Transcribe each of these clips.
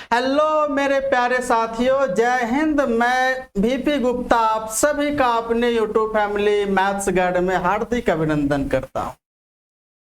Hello मेरे प्यारे साथियों, जय हिंद। मैं VP गुप्ता आप सभी का अपने YouTube फैमिली मैथ्स गाइड में हार्दिक अभिनंदन करता हूं।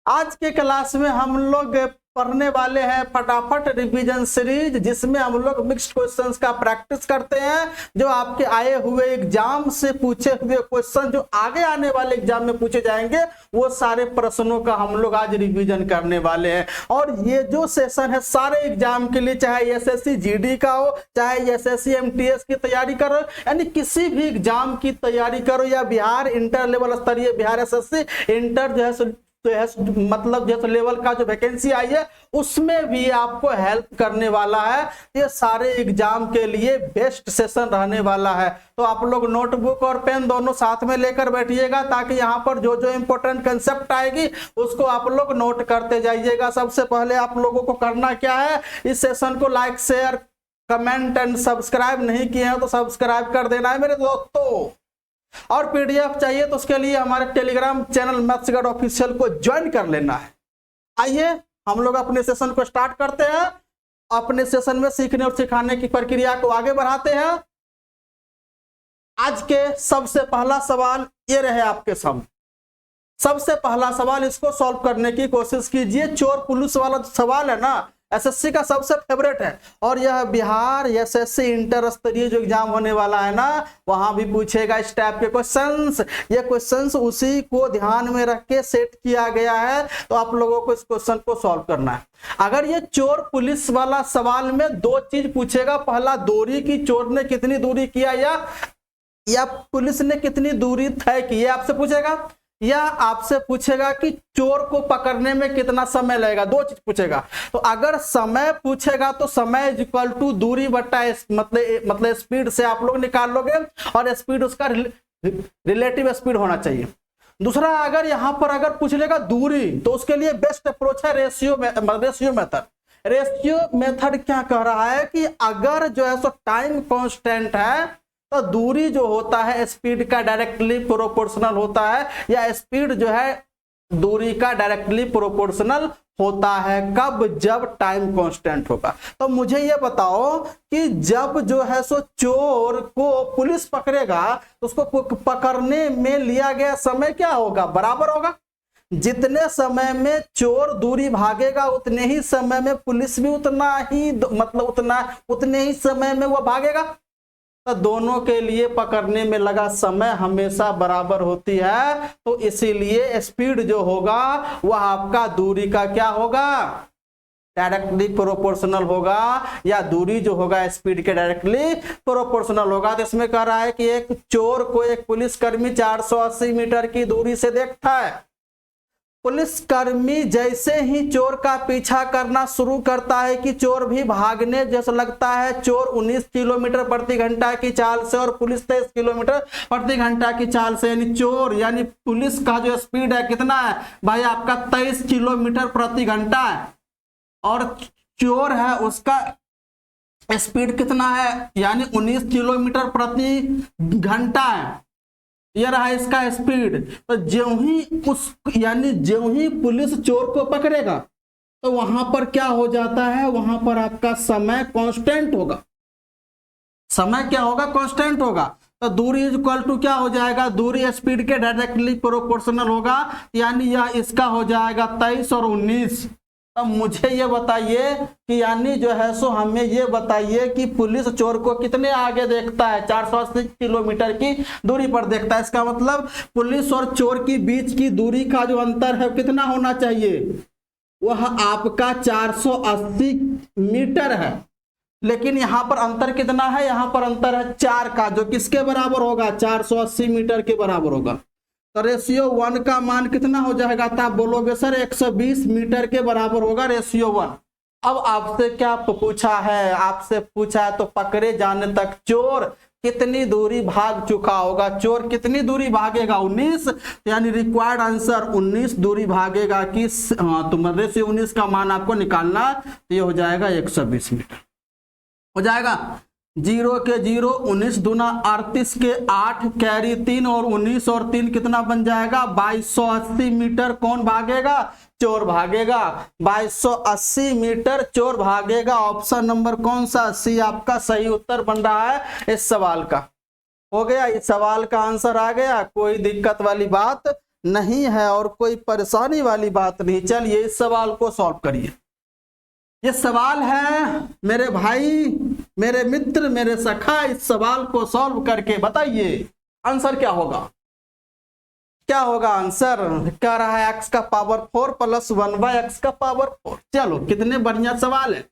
आज के क्लास में हम लोग पढ़ने वाले हैं फटाफट रिवीजन सीरीज, जिसमें हम लोग मिक्स्ड क्वेश्चंस का प्रैक्टिस करते हैं। जो आपके आए हुए एग्जाम से पूछे हुए क्वेश्चन जो आगे आने वाले एग्जाम में पूछे जाएंगे, वो सारे प्रश्नों का हम लोग आज रिवीजन करने वाले हैं। और ये जो सेशन है सारे एग्जाम के लिए, चाहे SSC GD का हो, चाहे SSC MTS की तैयारी करो, यानी किसी भी एग्जाम की तैयारी करो, या बिहार इंटर लेवल स्तरीय बिहार SSC इंटर जो है मतलब जैसे लेवल का जो वैकेंसी आई है उसमें भी आपको हेल्प करने वाला है। ये सारे एग्जाम के लिए बेस्ट सेशन रहने वाला है। तो आप लोग नोटबुक और पेन दोनों साथ में लेकर बैठिएगा, ताकि यहाँ पर जो जो इंपॉर्टेंट कंसेप्ट आएगी उसको आप लोग नोट करते जाइएगा। सबसे पहले आप लोगों को करना क्या है, इस सेशन को like share comment and subscribe नहीं किए हैं तो सब्सक्राइब कर देना है मेरे दोस्तों। और PDF चाहिए तो उसके लिए हमारे Telegram channel maths guide official को ज्वाइन कर लेना है। आइए हम लोग अपने सेशन को स्टार्ट करते हैं। अपने सेशन में सीखने और सिखाने की प्रक्रिया को आगे बढ़ाते हैं। आज के सबसे पहला सवाल ये रहे आपके सामने। सबसे पहला सवाल, इसको सॉल्व करने की कोशिश कीजिए। चोर पुलिस वाला सवाल है ना, SSC का सबसे फेवरेट है। और यह बिहार SSC इंटर स्तरीय जो एग्जाम होने वाला है ना, वहां भी पूछेगा इस टाइप के क्वेश्चंस। ये क्वेश्चंस उसी को ध्यान में रख के सेट किया गया है, तो आप लोगों को इस क्वेश्चन को सॉल्व करना है। अगर ये चोर पुलिस वाला सवाल में दो चीज पूछेगा, पहला दूरी की, चोर ने कितनी दूरी किया या पुलिस ने कितनी दूरी तय की, ये आपसे पूछेगा। या आपसे पूछेगा कि चोर को पकड़ने में कितना समय लगेगा, दो चीज पूछेगा। तो अगर समय पूछेगा तो समय इज इक्वल टू दूरी बट्टा मतलब स्पीड से आप लोग निकाल लोगे, और स्पीड उसका रिलेटिव स्पीड होना चाहिए। दूसरा, अगर यहां पर अगर पूछ लेगा दूरी, तो उसके लिए बेस्ट अप्रोच है रेशियो मेथड। रेशियो मेथड क्या कह रहा है कि अगर जो है सो टाइम कांस्टेंट है तो दूरी जो होता है स्पीड का डायरेक्टली प्रोपोर्शनल होता है, या स्पीड जो है दूरी का डायरेक्टली प्रोपोर्शनल होता है। कब? जब टाइम कांस्टेंट होगा। तो मुझे ये बताओ कि जब जो है सो चोर को पुलिस पकड़ेगा तो उसको पकड़ने में लिया गया समय क्या होगा? बराबर होगा। जितने समय में चोर दूरी भागेगा उतने ही समय में पुलिस भी उतने ही समय में वो भागेगा। तो दोनों के लिए पकड़ने में लगा समय हमेशा बराबर होती है। तो इसीलिए स्पीड जो होगा वह आपका दूरी का क्या होगा? डायरेक्टली प्रोपोर्शनल होगा, या दूरी जो होगा स्पीड के डायरेक्टली प्रोपोर्शनल होगा। तो इसमें कह रहा है कि एक चोर को एक पुलिसकर्मी 480 मीटर की दूरी से देखता है। पुलिसकर्मी जैसे ही चोर का पीछा करना शुरू करता है कि चोर भी भागने जैसा लगता है। चोर 19 किलोमीटर प्रति घंटा की चाल से और पुलिस 23 किलोमीटर प्रति घंटा की चाल से, यानी चोर यानी पुलिस का जो स्पीड है कितना है भाई? आपका 23 किलोमीटर प्रति घंटा है, और चोर है उसका स्पीड कितना है? यानी 19 किलोमीटर प्रति घंटा है। यह रहा इसका स्पीड। तो ज्यों ही पुलिस चोर को पकड़ेगा तो वहां पर क्या हो जाता है? वहां पर आपका समय कांस्टेंट होगा। समय क्या होगा? कांस्टेंट होगा। तो दूरी इज इक्वल टू क्या हो जाएगा? दूरी स्पीड के डायरेक्टली प्रोपोर्शनल होगा, यानी यह इसका हो जाएगा 23 और 19। अब मुझे ये बताइए कि यानी जो है सो हमें ये बताइए कि पुलिस चोर को कितने आगे देखता है? 480 किलोमीटर की दूरी पर देखता है। इसका मतलब पुलिस और चोर की बीच की दूरी का जो अंतर है कितना होना चाहिए? वह आपका 480 मीटर है। लेकिन यहां पर अंतर कितना है? यहां पर अंतर है 4 का, जो किसके बराबर होगा? 480 मीटर के बराबर होगा। तो रेशियो 1 का मान कितना हो जाएगा? तो आप बोलोगे सर 120 मीटर के बराबर होगा रेशियो 1। अब आपसे क्या पूछा है? आपसे पूछा है तो पकड़े जाने तक चोर कितनी दूरी भाग चुका होगा? चोर कितनी दूरी भागेगा? 19, यानी रिक्वायर्ड आंसर 19 दूरी भागेगा कि तो रेशियो 19 का मान आपको निकालना, तो ये हो जाएगा 120 मीटर हो जाएगा। 0 के 0, 19 दूना 38 के 8 कैरी 3 और 19 और 3 कितना बन जाएगा? 2280 मीटर कौन भागेगा? चोर भागेगा, 2280 मीटर चोर भागेगा। ऑप्शन नंबर कौन सा, सी आपका सही उत्तर बन रहा है इस सवाल का। हो गया, इस सवाल का आंसर आ गया, कोई दिक्कत वाली बात नहीं है और कोई परेशानी वाली बात नहीं। चलिए इस सवाल को सॉल्व करिए। ये सवाल है मेरे भाई, मेरे मित्र, मेरे सखा, इस सवाल को सॉल्व करके बताइए आंसर क्या होगा। क्या होगा आंसर, कह रहा है x का पावर 4 प्लस 1/x का पावर 4। चलो कितने बढ़िया सवाल है।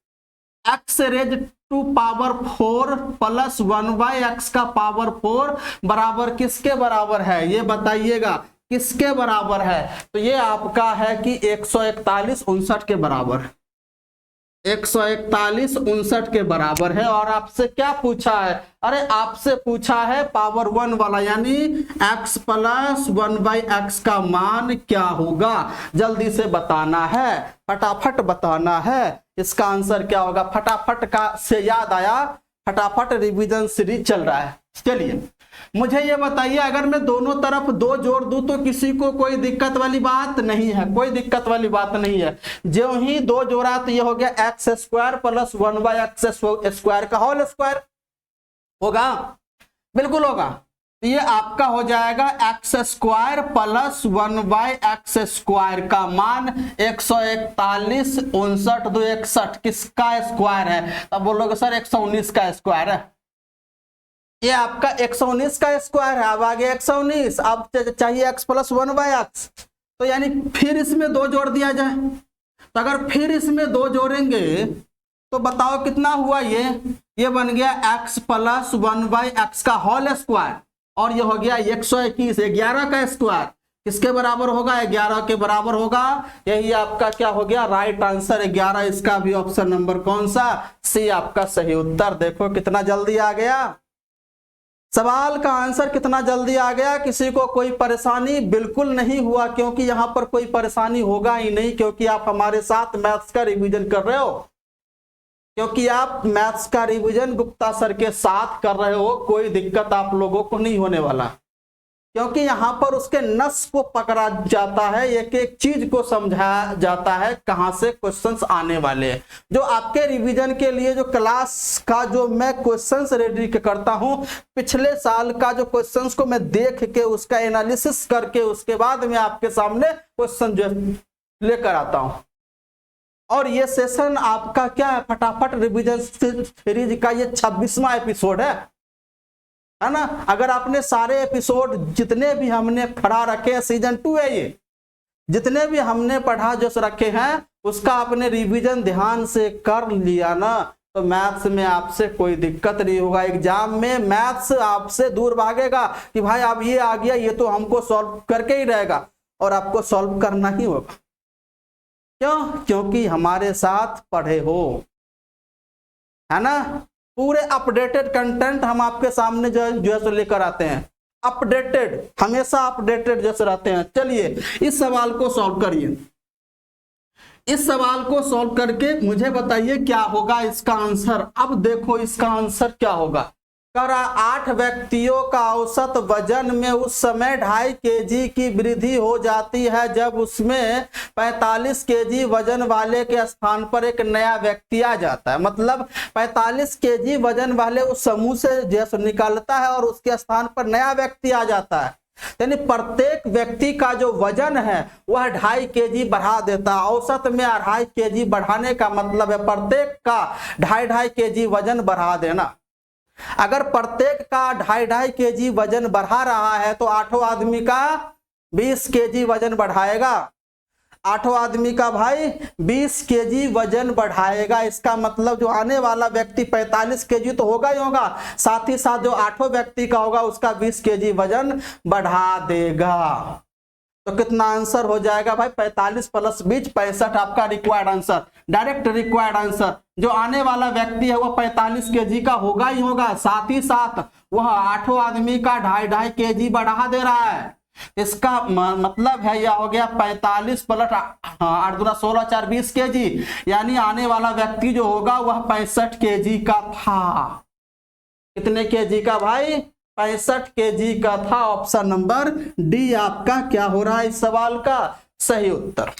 x raise to power 4 plus 1/x का पावर 4 बराबर किसके बराबर है, ये बताइएगा किसके बराबर है। तो ये आपका है कि 141 59 के बराबर है, 141 59 के बराबर है। और आपसे क्या पूछा है, अरे आपसे पूछा है पावर 1 वाला, यानी x प्लस 1/x का मान क्या होगा। जल्दी से बताना है, फटाफट बताना है इसका आंसर क्या होगा। फटाफट का से याद आया, फटाफट रिवीजन सीरीज चल रहा है। चलिए मुझे ये बताइए, अगर मैं दोनों तरफ 2 जोड़ दूं तो किसी को कोई दिक्कत वाली बात नहीं है, कोई दिक्कत वाली बात नहीं है। जो ही 2 जोड़ा तो ये हो गया x² प्लस 1/x² का होल स्क्वायर होगा, बिल्कुल होगा। तो ये आपका हो जाएगा x² प्लस 1/x² का मान 141 59 2 61 किसका स्क्वायर है। तब बोलोगे सर 119 का स्क्वायर है। ये आपका 119 का स्क्वायर है। अब आगे 119, अब चाहिए x प्लस 1/x, तो यानी फिर इसमें 2 जोड़ दिया जाए। तो अगर फिर इसमें 2 जोड़ेंगे तो बताओ कितना हुआ, ये बन गया x प्लस 1/x का होल स्क्वायर, और ये हो गया 121 11 का स्क्वायर किसके बराबर होगा, 11 के बराबर होगा। यही आपका क्या हो गया, राइट आंसर 11। इसका भी ऑप्शन नंबर कौन सा, सी आपका सही उत्तर। देखो कितना जल्दी आ गया, सवाल का आंसर कितना जल्दी आ गया। किसी को कोई परेशानी बिल्कुल नहीं हुआ, क्योंकि यहां पर कोई परेशानी होगा ही नहीं, क्योंकि आप हमारे साथ मैथ्स का रिवीजन कर रहे हो, क्योंकि आप मैथ्स का रिवीजन गुप्ता सर के साथ कर रहे हो। कोई दिक्कत आप लोगों को नहीं होने वाला, क्योंकि यहाँ पर उसके नस को पकड़ा जाता है, एक एक चीज को समझाया जाता है कहां से क्वेश्चंस आने वाले हैं। जो आपके रिवीजन के लिए जो क्लास का जो मैं क्वेश्चंस रेडी करता हूं, पिछले साल का जो क्वेश्चंस को मैं देख के उसका एनालिसिस करके उसके बाद मैं आपके सामने क्वेश्चन जो लेकर आता हूं। और ये सेशन आपका क्या है, फटाफट रिवीजन सीरीज का ये 26वां एपिसोड है ना। अगर आपने सारे एपिसोड जितने भी हमने पढ़ा रखे हैं, सीजन 2 है ये, जितने भी हमने पढ़ा जो रखे हैं उसका आपने रिवीजन ध्यान से कर लिया ना, तो मैथ्स में आपसे कोई दिक्कत नहीं होगा। एग्जाम में मैथ्स आपसे दूर भागेगा कि भाई अब ये आ गया, ये तो हमको सॉल्व करके ही रहेगा, और आपको सॉल्व करना ही होगा। क्यों, क्योंकि हमारे साथ पढ़े हो, है ना। पूरे अपडेटेड कंटेंट हम आपके सामने जो है लेकर आते हैं, अपडेटेड, हमेशा अपडेटेड जैसे रहते हैं। चलिए इस सवाल को सॉल्व करिए। इस सवाल को सॉल्व करके मुझे बताइए क्या होगा इसका आंसर। अब देखो इसका आंसर क्या होगा। 8 व्यक्तियों का औसत वजन में उस समय 2.5 kg की वृद्धि हो जाती है जब उसमें 45 kg वजन वाले के स्थान पर एक नया व्यक्ति आ जाता है। मतलब 45 kg वजन वाले उस समूह से जैसे निकलता है और उसके स्थान पर नया व्यक्ति आ जाता है। यानी प्रत्येक व्यक्ति का जो वजन है वह 2.5 kg बढ़ा देता है। औसत में 2.5 kg बढ़ाने का मतलब है प्रत्येक का 2.5 kg वजन बढ़ा देना। अगर प्रत्येक का 2.5 kg वजन बढ़ा रहा है तो 8 आदमी का 20 kg वजन बढ़ाएगा। 8 आदमी का भाई 20 kg वजन बढ़ाएगा। इसका मतलब जो आने वाला व्यक्ति 45 kg तो होगा ही होगा, साथ ही साथ जो 8 व्यक्ति का होगा उसका 20 kg वजन बढ़ा देगा। तो कितना आंसर हो जाएगा भाई, 45 प्लस 20 65 आपका required answer, direct required answer. जो आने वाला व्यक्ति है वह 45 kg का होगा ही होगा, साथ ही साथ वह 8 आदमी का 2.5 kg बढ़ा दे रहा है। इसका मतलब है यह हो गया 45 प्लस 8 दूना 16 4 20 kg, यानी आने वाला व्यक्ति जो होगा वह 65 kg का था। कितने kg का भाई, 65 kg का था। ऑप्शन नंबर डी आपका क्या हो रहा है इस सवाल का सही उत्तर।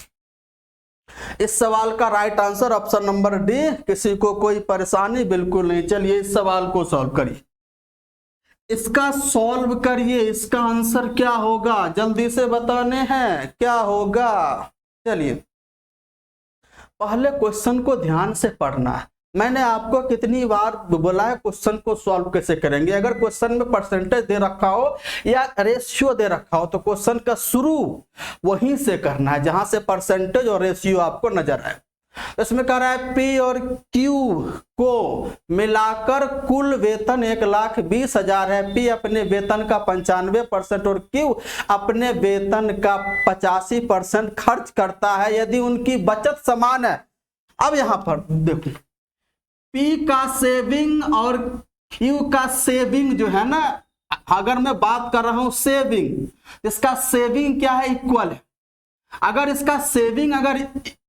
इस सवाल का right answer option number D. किसी को कोई परेशानी बिल्कुल नहीं। चलिए इस सवाल को सॉल्व करिए, इसका सॉल्व करिए। इसका आंसर क्या होगा जल्दी से बताने हैं, क्या होगा। चलिए पहले क्वेश्चन को ध्यान से पढ़ना है। मैंने आपको कितनी बार बोला है क्वेश्चन को सॉल्व कैसे करेंगे। अगर क्वेश्चन में परसेंटेज दे रखा हो या रेशियो दे रखा हो तो क्वेश्चन का शुरू वहीं से करना है जहां से परसेंटेज और रेशियो आपको नजर आए। इसमें कह रहा है पी और क्यू को मिलाकर कुल वेतन 1,20,000 है। पी अपने वेतन का 95% और क्यू अपने वेतन का 85% खर्च करता है यदि उनकी बचत समान है। अब यहां पर देखो, पी का सेविंग और क्यू का सेविंग जो है ना, अगर मैं बात कर रहा हूं सेविंग, इसका सेविंग क्या है, इक्वल है। अगर इसका सेविंग अगर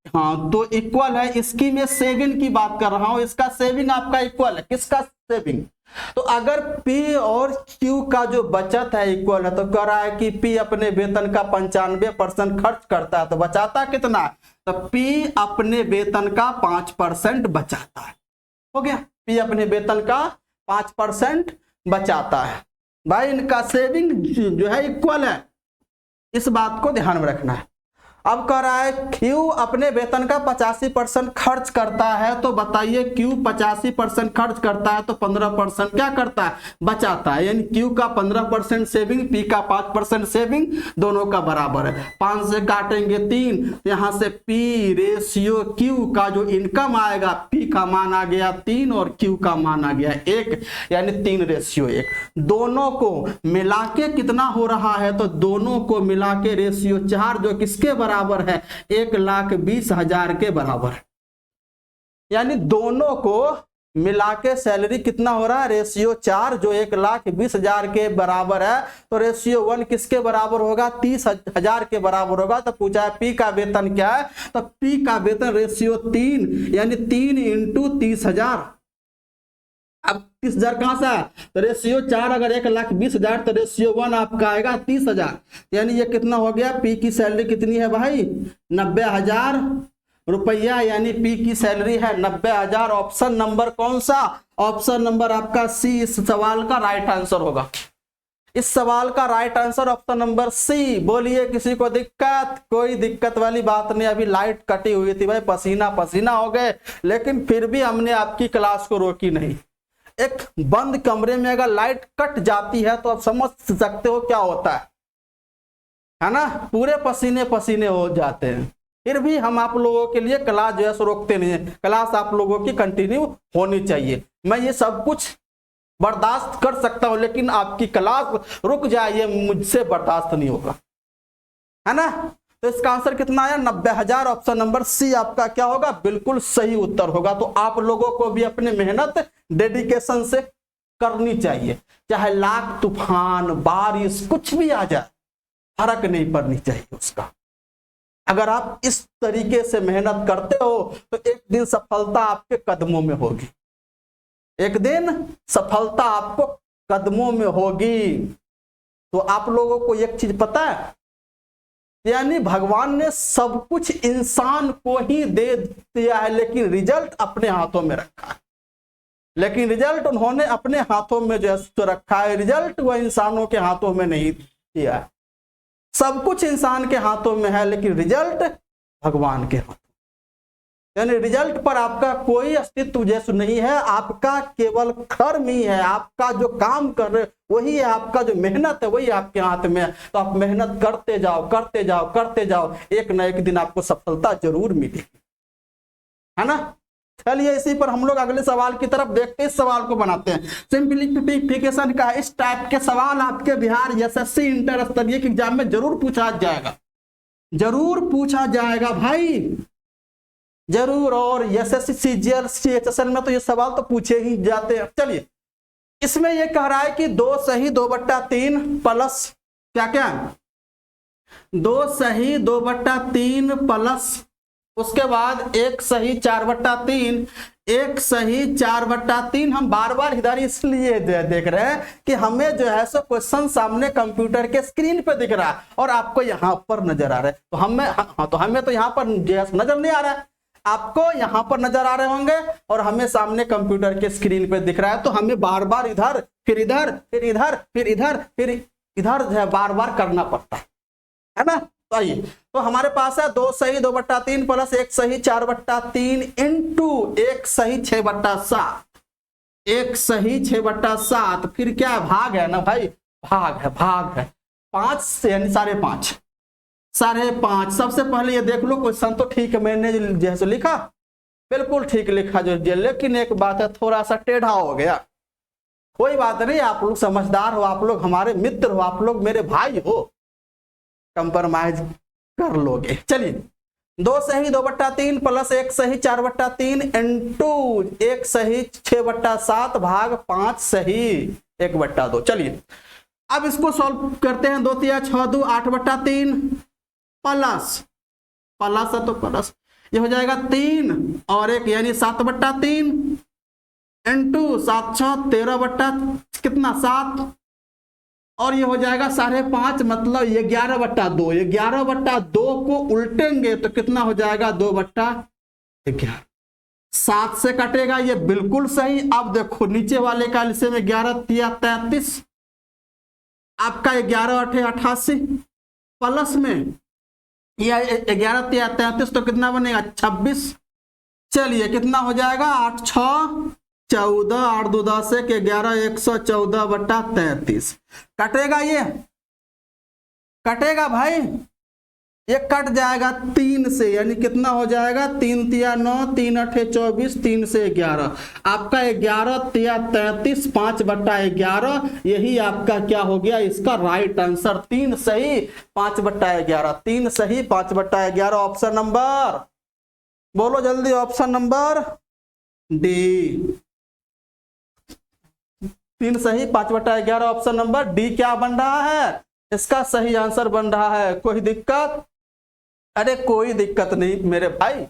हाँ तो इक्वल है, इसकी मैं सेविंग की बात कर रहा हूं, इसका सेविंग आपका इक्वल है। किसका सेविंग? तो अगर P और Q का जो बचत है इक्वल है तो कह रहा है कि P अपने वेतन का 95% खर्च करता है तो बचाता कितना? तो P अपने वेतन का 5% बचाता है। हो गया, P अपने वेतन का 5% बचाता है। भाई इनका सेविंग जो है इक्वल है, इस बात को ध्यान में रखना है। अब कह रहा है Q अपने वेतन का 85% खर्च करता है तो बताइए Q 85% खर्च करता है तो 15% क्या करता है, बचाता है। यानी Q का 15% सेविंग, P का 5% सेविंग, दोनों का बराबर है। 5 से काटेंगे 3, यहां से P रेशियो Q का जो इनकम आएगा, P का मान आ गया 3 और Q का मान आ गया 1, यानी 3:1। दोनों को मिला के कितना हो रहा है, तो दोनों को मिला के रेशियो 4 जो किसके बराबर है, 1,20,000 के बराबर। यानी दोनों को मिला के सैलरी कितना हो रहा है, रेशियो 4 जो 1,20,000 के बराबर है। तो रेशियो 1 किसके बराबर होगा, 30,000 के बराबर होगा। तो पूछा है P का वेतन क्या है, तो P का वेतन रेशियो 3 यानी 3 × 30,000। अब 30,000 कहां से, तो रेशियो 4 अगर 1,20,000 तो रेशियो 1 आपका आएगा 30,000। यानी ये कितना हो गया, P की सैलरी कितनी है भाई, 90,000 रुपया। यानी P की सैलरी है 90,000। ऑप्शन नंबर कौन सा, ऑप्शन नंबर आपका सी इस सवाल का राइट आंसर होगा। इस सवाल का right answer option number C. बोलिए किसी को दिक्कत? कोई दिक्कत वाली बात नहीं। अभी लाइट कटी हुई थी भाई, पसीना पसीना हो गए, लेकिन फिर भी हमने आपकी क्लास को रोकी नहीं। एक बंद कमरे में अगर लाइट कट जाती है तो आप समझ सकते हो क्या होता है ना, पूरे पसीने पसीने हो जाते हैं। फिर भी हम आप लोगों के लिए क्लास जो है रोकते नहीं है। क्लास आप लोगों की कंटिन्यू होनी चाहिए। मैं ये सब कुछ बर्दाश्त कर सकता हूं, लेकिन आपकी क्लास रुक जाए ये मुझसे बर्दाश्त नहीं होगा, है ना। तो इसका आंसर कितना आया, 90,000। ऑप्शन नंबर सी आपका क्या होगा, बिल्कुल सही उत्तर होगा। तो आप लोगों को भी अपने मेहनत डेडिकेशन से करनी चाहिए, चाहे लाख तूफान बारिश कुछ भी आ जाए, फर्क नहीं पड़नी चाहिए उसका। अगर आप इस तरीके से मेहनत करते हो तो एक दिन सफलता आपके कदमों में होगी, एक दिन सफलता आपको कदमों में होगी। तो आप लोगों को एक चीज पता है, यानी भगवान ने सब कुछ इंसान को ही दे दिया है, लेकिन रिजल्ट अपने हाथों में रखा है। लेकिन रिजल्ट उन्होंने अपने हाथों में जो रखा है, रिजल्ट वह इंसानों के हाथों में नहीं दिया है। सब कुछ इंसान के हाथों में है, लेकिन रिजल्ट भगवान के हाथों। यानी रिजल्ट पर आपका कोई अस्तित्व जैसे नहीं है, आपका केवल कर्म ही है। आपका जो काम कर रहे वही है, आपका जो मेहनत है वही आपके हाथ में है। तो आप मेहनत करते जाओ करते जाओ करते जाओ, एक न एक दिन आपको सफलता जरूर मिलेगी, है ना। चलिए इसी पर हम लोग अगले सवाल की तरफ देखते हैं। इस सवाल को बनाते हैं। सिंप्लीफिकेशन का इस टाइप के सवाल आपके बिहार एसएससी इंटर स्तरीय के एग्जाम में जरूर पूछा जाएगा, जरूर पूछा जाएगा भाई, जरूर। और एसएससी सीजीएल सीएचएसएल में तो ये सवाल तो पूछे ही जाते हैं। चलिए इसमें ये कह रहा है कि 2 सही 2/3 प्लस क्या क्या, 2 सही 2/3 प्लस उसके बाद 1/4/3, 1/4/3 हम बार बार इधर इसलिए देख रहे हैं कि हमें जो है सो क्वेश्चन सामने कंप्यूटर के स्क्रीन पे दिख रहा है और आपको यहाँ पर नजर आ रहा है। तो हमें तो यहाँ पर नजर नहीं आ रहा है, आपको यहाँ पर नजर आ रहे होंगे और हमें सामने कंप्यूटर के स्क्रीन पे दिख रहा है। तो हमें बार बार इधर फिर इधर फिर इधर फिर इधर फिर इधर जो है बार बार करना पड़ता है ना। तो आइए, तो हमारे पास है 2/2/3 प्लस 1/4/3 इंटू 1/6/7, 1/6/7 फिर क्या भाग है ना भाई, भाग है 5 यानी 5.5, 5.5। सबसे पहले ये देख लो क्वेश्चन तो ठीक है, मैंने जैसे लिखा बिल्कुल ठीक लिखा जो, लेकिन एक बात है थोड़ा सा टेढ़ा हो गया। कोई बात नहीं, आप लोग समझदार हो, आप लोग हमारे मित्र हो, आप लोग मेरे भाई हो, कंप्रोमाइज कर लोगे। चलिए 2/2/3 प्लस 1/4/3 इंटू 1/6/7 भाग 5/1/2। चलिए अब इसको सॉल्व करते हैं। 2 × 6 = 8/3 प्लस है तो प्लस ये हो जाएगा 3 और 1 यानी 7/3 इंटू 7×6 13/7 और ये हो जाएगा 5.5 मतलब ये 11/2। ये 11/2 को उल्टेंगे तो कितना हो जाएगा 2/11। 7 से कटेगा ये बिल्कुल सही। अब देखो नीचे वाले का लिसे में 11 × 33 आपका 11 × 8 = 88 प्लस में यह 11 × 33 तो कितना बनेगा 26। चलिए कितना हो जाएगा 8 × 6 = 14, 8 × 2 = 10, 1 × 11 114/33 कटेगा। ये कटेगा भाई, ये कट जाएगा 3 से, यानी कितना हो जाएगा 3 × 9 3 × 8 = 24, 3 से 11 आपका 11 × 33 5/11। यही आपका क्या हो गया इसका राइट आंसर, 3 सही 5/11, 3 सही 5/11। ऑप्शन नंबर बोलो जल्दी, ऑप्शन नंबर डी, 3 सही 5/11 ऑप्शन नंबर डी क्या बन रहा है, इसका सही आंसर बन रहा है। कोई दिक्कत? अरे कोई दिक्कत नहीं मेरे भाई,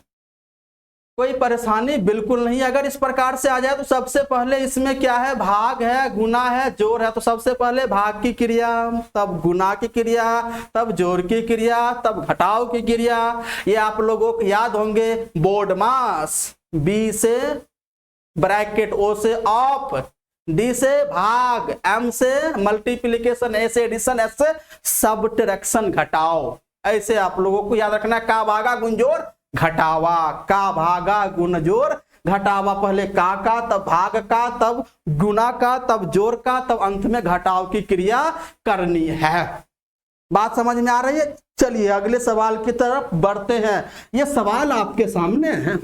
कोई परेशानी बिल्कुल नहीं। अगर इस प्रकार से आ जाए तो सबसे पहले इसमें क्या है, भाग है, गुना है, जोड़ है। तो सबसे पहले भाग की क्रिया, तब गुना की क्रिया, तब जोड़ की क्रिया, तब घटाव की क्रिया। ये आप लोगों को याद होंगे। बोर्ड मास, बी से ब्रैकेट, ओ से ऑफ, डी से भाग, एम से मल्टीप्लिकेशन, ए से एडिशन, एस से सबट्रैक्शन घटाव। ऐसे आप लोगों को याद रखना है। का भागा गुण जोड़ घटावा, का भागा गुण जोड़ घटावा। पहले का तब भाग का, तब गुना का, तब जोड़ का, तब अंत में घटाव की क्रिया करनी है। बात समझ में आ रही है? चलिए अगले सवाल की तरफ बढ़ते हैं। ये सवाल आपके सामने है।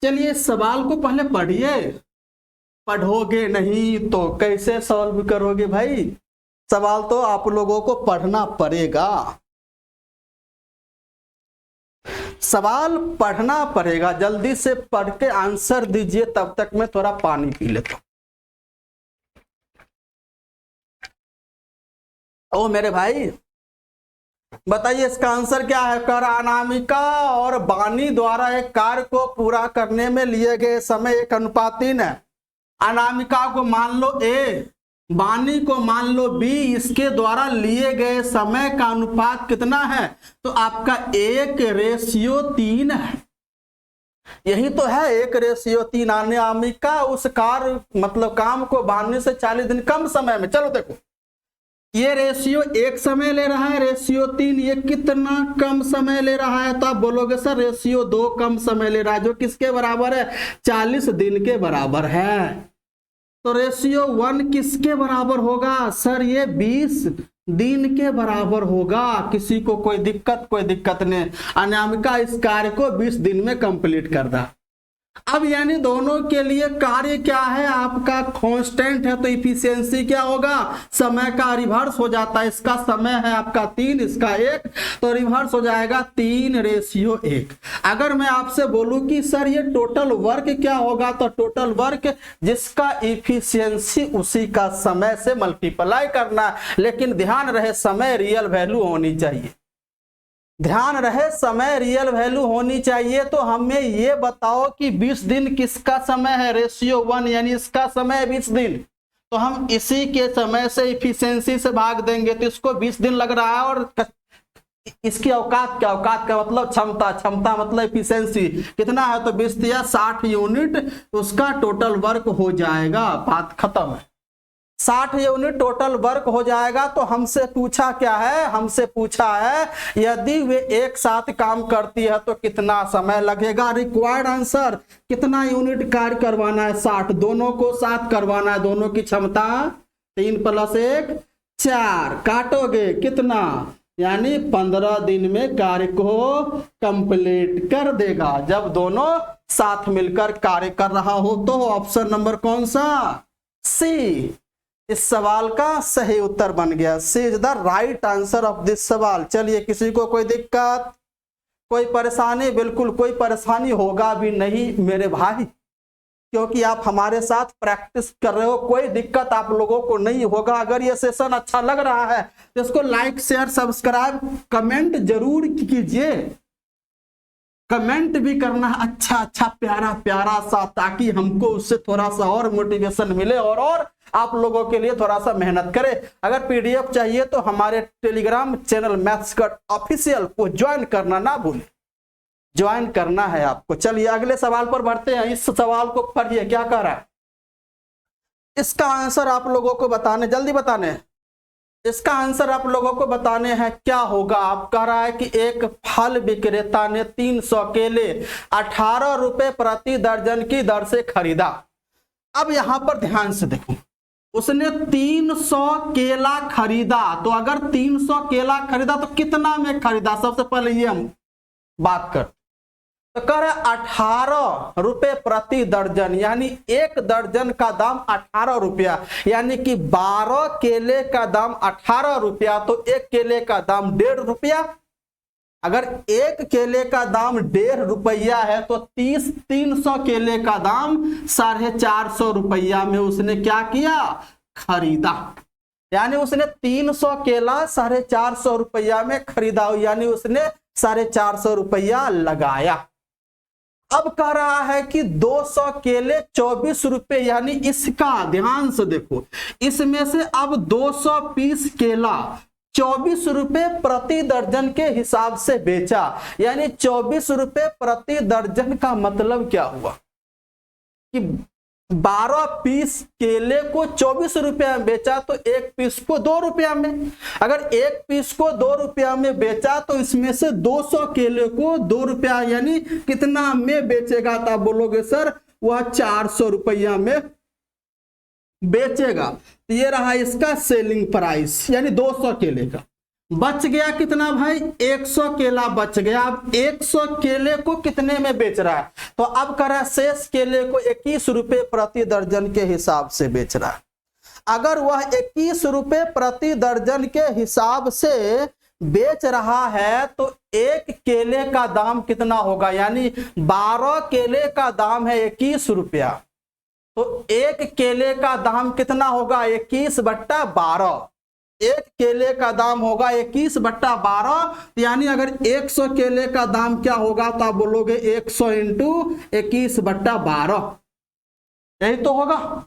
चलिए सवाल को पहले पढ़िए, पढ़ोगे नहीं तो कैसे सॉल्व करोगे भाई? सवाल तो आप लोगों को पढ़ना पड़ेगा, सवाल पढ़ना पड़ेगा। जल्दी से पढ़ के आंसर दीजिए, तब तक मैं थोड़ा पानी पी लेता हूं। ओ मेरे भाई बताइए इसका आंसर क्या है। कर अनामिका और बानी द्वारा एक कार्य को पूरा करने में लिए गए समय एक अनुपात 3 है। अनामिका को मान लो ए, बानी को मान लो बी, इसके द्वारा लिए गए समय का अनुपात कितना है? तो आपका 1:3 है। यही तो है 1:3। अनामिका उस कार्य मतलब काम को बानी से 40 दिन कम समय में, चलो देखो ये रेशियो 1 समय ले रहा है, रेशियो 3 ये कितना कम समय ले रहा है? तो आप बोलोगे सर रेशियो 2 कम समय ले रहा है, जो किसके बराबर है? 40 दिन के बराबर है। तो रेशियो 1 किसके बराबर होगा? सर ये 20 दिन के बराबर होगा। किसी को कोई दिक्कत नहीं। अनामिका इस कार्य को 20 दिन में कंप्लीट कर दा। अब यानी दोनों के लिए कार्य क्या है आपका कांस्टेंट है, तो इफिशियंसी क्या होगा? समय का रिवर्स हो जाता है। इसका समय है आपका 3, इसका 1, तो रिवर्स हो जाएगा 3:1। अगर मैं आपसे बोलूं कि सर ये टोटल वर्क क्या होगा, तो टोटल वर्क जिसका इफिशियंसी उसी का समय से मल्टीप्लाई करना। लेकिन ध्यान रहे समय रियल वैल्यू होनी चाहिए। ध्यान रहे समय रियल वैल्यू होनी चाहिए। तो हमें ये बताओ कि 20 दिन किसका समय है, रेशियो 1 यानी इसका समय है 20 दिन। तो हम इसी के समय से इफिशियंसी से भाग देंगे, तो इसको 20 दिन लग रहा है। और इसकी औकात क्या, औकात का मतलब क्षमता, क्षमता मतलब इफिशियंसी कितना है, तो 20 दिया 60 यूनिट उसका टोटल वर्क हो जाएगा। बात खत्म है, 60 यूनिट टोटल वर्क हो जाएगा। तो हमसे पूछा क्या है, हमसे पूछा है यदि वे एक साथ काम करती है तो कितना समय लगेगा। रिक्वायर्ड आंसर कितना यूनिट कार्य करवाना है, 60, दोनों को साथ करवाना है, दोनों की क्षमता 3 + 1 4, काटोगे कितना, यानी 15 दिन में कार्य को कंप्लीट कर देगा, जब दोनों साथ मिलकर कार्य कर रहा हो। तो ऑप्शन नंबर कौन सा, सी, इस सवाल का सही उत्तर बन गया। C is the right answer of this सवाल। चलिए, किसी को कोई दिक्कत, कोई परेशानी? बिल्कुल कोई परेशानी होगा भी नहीं मेरे भाई, क्योंकि आप हमारे साथ प्रैक्टिस कर रहे हो, कोई दिक्कत आप लोगों को नहीं होगा। अगर ये सेशन अच्छा लग रहा है तो इसको लाइक शेयर सब्सक्राइब कमेंट जरूर कीजिए। कमेंट भी करना अच्छा अच्छा प्यारा प्यारा सा, ताकि हमको उससे थोड़ा सा और मोटिवेशन मिले और आप लोगों के लिए थोड़ा सा मेहनत करें। अगर पीडीएफ चाहिए तो हमारे टेलीग्राम चैनल मैथ्स गढ़ ऑफिशियल को ज्वाइन करना ना भूलें, ज्वाइन करना है आपको। चलिए अगले सवाल पर बढ़ते हैं। इस सवाल को पढ़िए, क्या कह रहा है, इसका आंसर आप लोगों को बताने, जल्दी बताने, इसका आंसर आप लोगों को बताने हैं क्या होगा। आप कह रहा है कि एक फल विक्रेता ने 300 केले 18 रुपए प्रति दर्जन की दर से खरीदा। अब यहां पर ध्यान से देखो, उसने 300 केला खरीदा, तो अगर 300 केला खरीदा तो कितना में खरीदा, सबसे पहले ये हम बात कर। तो कह रहे 18 रुपए प्रति दर्जन, यानी एक दर्जन का दाम 18 रुपया, यानी कि 12 केले का दाम 18 रुपया, तो एक केले का दाम 1.5 रुपया। अगर एक केले का दाम 1.5 रुपया है तो 300 केले का दाम 450 रुपया में उसने क्या किया, खरीदा। यानी उसने 300 केला 450 रुपया में खरीदा, यानी उसने 450 रुपया लगाया। अब कह रहा है कि 200 केले 24 रुपए, यानी इसका ध्यान से देखो, इसमें से अब 200 पीस केला 24 रुपए प्रति दर्जन के हिसाब से बेचा, यानी 24 रुपए प्रति दर्जन का मतलब क्या हुआ कि 12 पीस केले को 24 रुपया में बेचा, तो एक पीस को 2 रुपया में। अगर एक पीस को 2 रुपया में बेचा तो इसमें से 200 केले को 2 रुपया यानी कितना में बेचेगा, तो आप बोलोगे सर वह 400 रुपया में बेचेगा। तो ये रहा इसका सेलिंग प्राइस, यानी 200 केले का। बच गया कितना भाई, 100 केला बच गया। अब 100 केले को कितने में बेच रहा है, तो अब कर रहा है शेष केले को 21 रुपए प्रति दर्जन के हिसाब से बेच रहा है। अगर वह 21 रुपए प्रति दर्जन के हिसाब से बेच रहा है तो एक केले का दाम कितना होगा, यानी 12 केले का दाम है 21 रुपया, तो एक केले का दाम कितना होगा, 21/12। एक केले का दाम होगा 21/12, यानी अगर 100 केले का दाम क्या होगा, तो आप बोलोगे 100 × 21/12, यही तो होगा।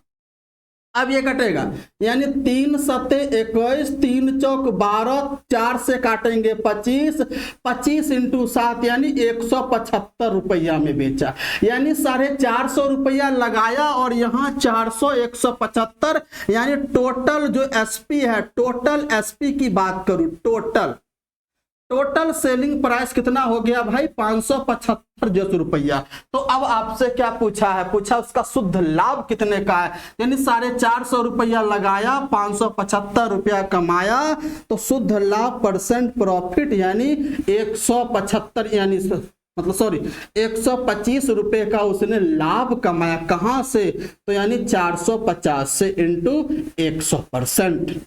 अब ये कटेगा, यानी 3 सत्ते 21, 3 चौक 12, 4 से काटेंगे 25, 25 × 7 यानी 175 रुपया में बेचा, यानी 450 रुपया लगाया और यहाँ 400 175, यानी टोटल जो एसपी है, टोटल एसपी की बात करूं, टोटल सेलिंग प्राइस कितना हो गया भाई, 575 रुपया। तो अब आपसे क्या पूछा है, पूछा उसका शुद्ध लाभ कितने का है, यानी 450 रुपया लगाया, 575 रुपया कमाया, तो शुद्ध लाभ परसेंट प्रॉफिट यानी 175, यानी मतलब सॉरी 125 रुपए का उसने लाभ कमाया। कहां से, तो यानी 450 से × 100%।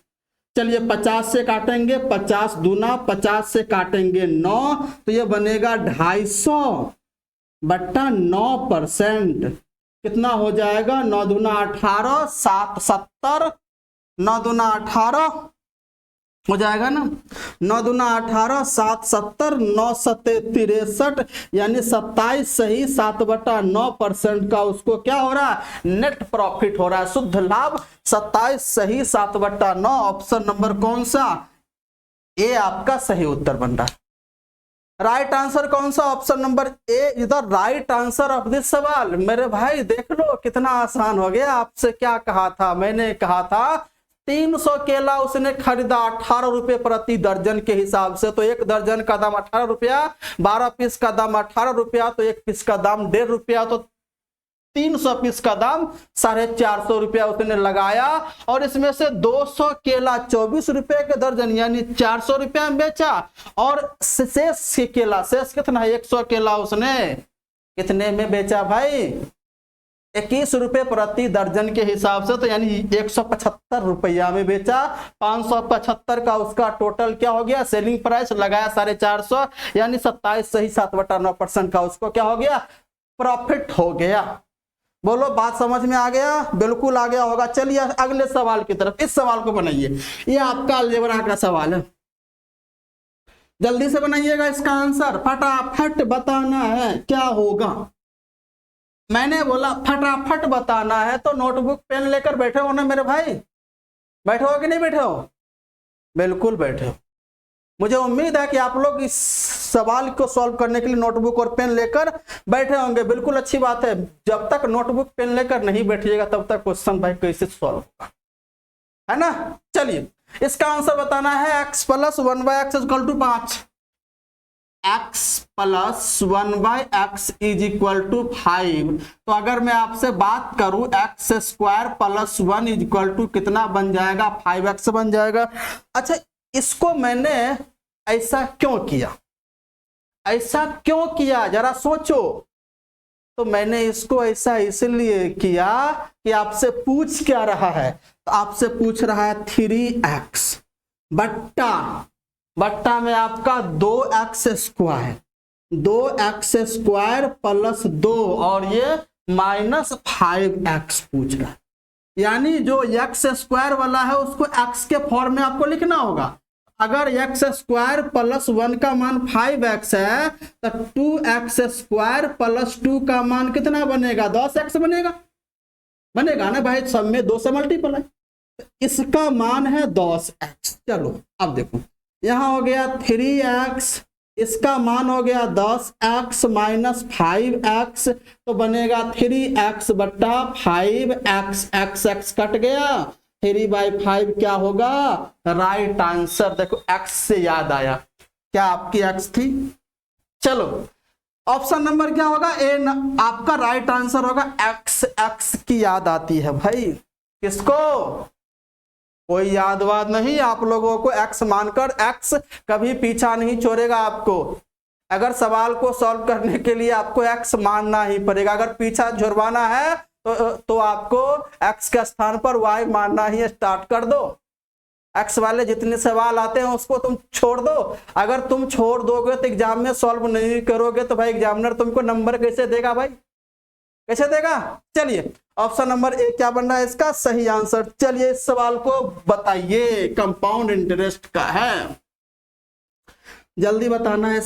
चलिए 50 से काटेंगे, 50 दूना 50 से काटेंगे 9, तो ये बनेगा 250/9%। कितना हो जाएगा, 9 दूना 18, 7 70, 9 दूना 18, हो जाएगा ना। 9 दूना 18, 7 70, 9 सत्ते 63, यानी 27 सही 7/9% का उसको क्या हो रहा है, नेट प्रॉफिट हो रहा है, शुद्ध लाभ 27 सही 7/9। ऑप्शन नंबर कौन सा, ए आपका सही उत्तर बन रहा है। राइट आंसर कौन सा, option number A is the right answer of this सवाल। मेरे भाई देख लो कितना आसान हो गया। आपसे क्या कहा था, मैंने कहा था 300 केला उसने खरीदा 18 रुपए प्रति दर्जन के हिसाब से, तो एक दर्जन का दाम 18 रुपया, 12 पीस का दाम 18 रुपया, तो एक पीस का दाम 1.5 रुपया, तो 300 पीस का दाम 450 रुपया उसने लगाया, और इसमें से 200 केला 24 रुपए के दर्जन यानी 400 रुपया में बेचा, और शेष केला, शेष कितना है 100 केला उसने कितने में बेचा भाई, 21 रुपए प्रति दर्जन के हिसाब से, तो यानी 175 रुपया में बेचा। 575 का उसका टोटल क्या हो गया, सेलिंग प्राइस लगाया 450, यानी 27 सही 7/9% का उसको क्या हो गया, प्रॉफिट हो गया। बोलो बात समझ में आ गया, बिल्कुल आ गया होगा। चलिए अगले सवाल की तरफ, इस सवाल को बनाइए, ये आपका अलजेब्रा का सवाल है, जल्दी से बनाइएगा इसका आंसर, फटाफट बताना है क्या होगा। मैंने बोला फटाफट बताना है, तो नोटबुक पेन लेकर बैठे हो ना मेरे भाई, बैठे हो कि नहीं बैठे हो, बिल्कुल बैठे हो। मुझे उम्मीद है कि आप लोग इस सवाल को सॉल्व करने के लिए नोटबुक और पेन लेकर बैठे होंगे, बिल्कुल अच्छी बात है। जब तक नोटबुक पेन लेकर नहीं बैठिएगा तब तक क्वेश्चन भाई कैसे सॉल्व होगा, है ना। चलिए इसका आंसर बताना है, x + 1/x = 5, x + 1/x = 5। तो अगर मैं आपसे बात करूं x² + 1 = कितना बन जाएगा, 5x बन जाएगा। अच्छा इसको मैंने ऐसा क्यों किया, ऐसा क्यों किया जरा सोचो। तो मैंने इसको ऐसा इसलिए किया कि आपसे पूछ क्या रहा है, तो आपसे पूछ रहा है 3x बट्टा में आपका 2x² 2x² + 2 और ये -5x पूछ रहा है, यानी जो x² वाला है उसको x के फॉर्म में आपको लिखना होगा। अगर x² + 1 का मान 5x है तो 2x² + 2 का मान कितना बनेगा, 10x बनेगा ना भाई, सब में 2 से मल्टीप्लाई, इसका मान है 10x। चलो अब देखो यहां हो गया 3x, इसका मान हो गया 10x - 5x, तो बनेगा 3x बट्टा 5x, x कट गया, 3/5 क्या होगा, राइट आंसर। देखो x से याद आया, क्या आपकी x थी। चलो ऑप्शन नंबर क्या होगा, ए आपका राइट आंसर होगा। x की याद आती है भाई, किसको, कोई यादवाद नहीं आप लोगों को, x मानकर x कभी पीछा नहीं छोड़ेगा आपको। अगर सवाल को सॉल्व करने के लिए आपको x मानना ही पड़ेगा, अगर पीछा छुड़वाना है तो आपको x के स्थान पर y मानना ही स्टार्ट कर दो। x वाले जितने सवाल आते हैं उसको तुम छोड़ दो, अगर तुम छोड़ दोगे तो एग्जाम में सॉल्व नहीं करोगे तो भाई एग्जामिनर तुमको नंबर कैसे देगा भाई, कैसे देगा। चलिए ऑप्शन नंबर ए क्या बन रहा है इसका सही आंसर। चलिए इस सवाल को बताइए, कंपाउंड इंटरेस्ट का है, जल्दी बताना है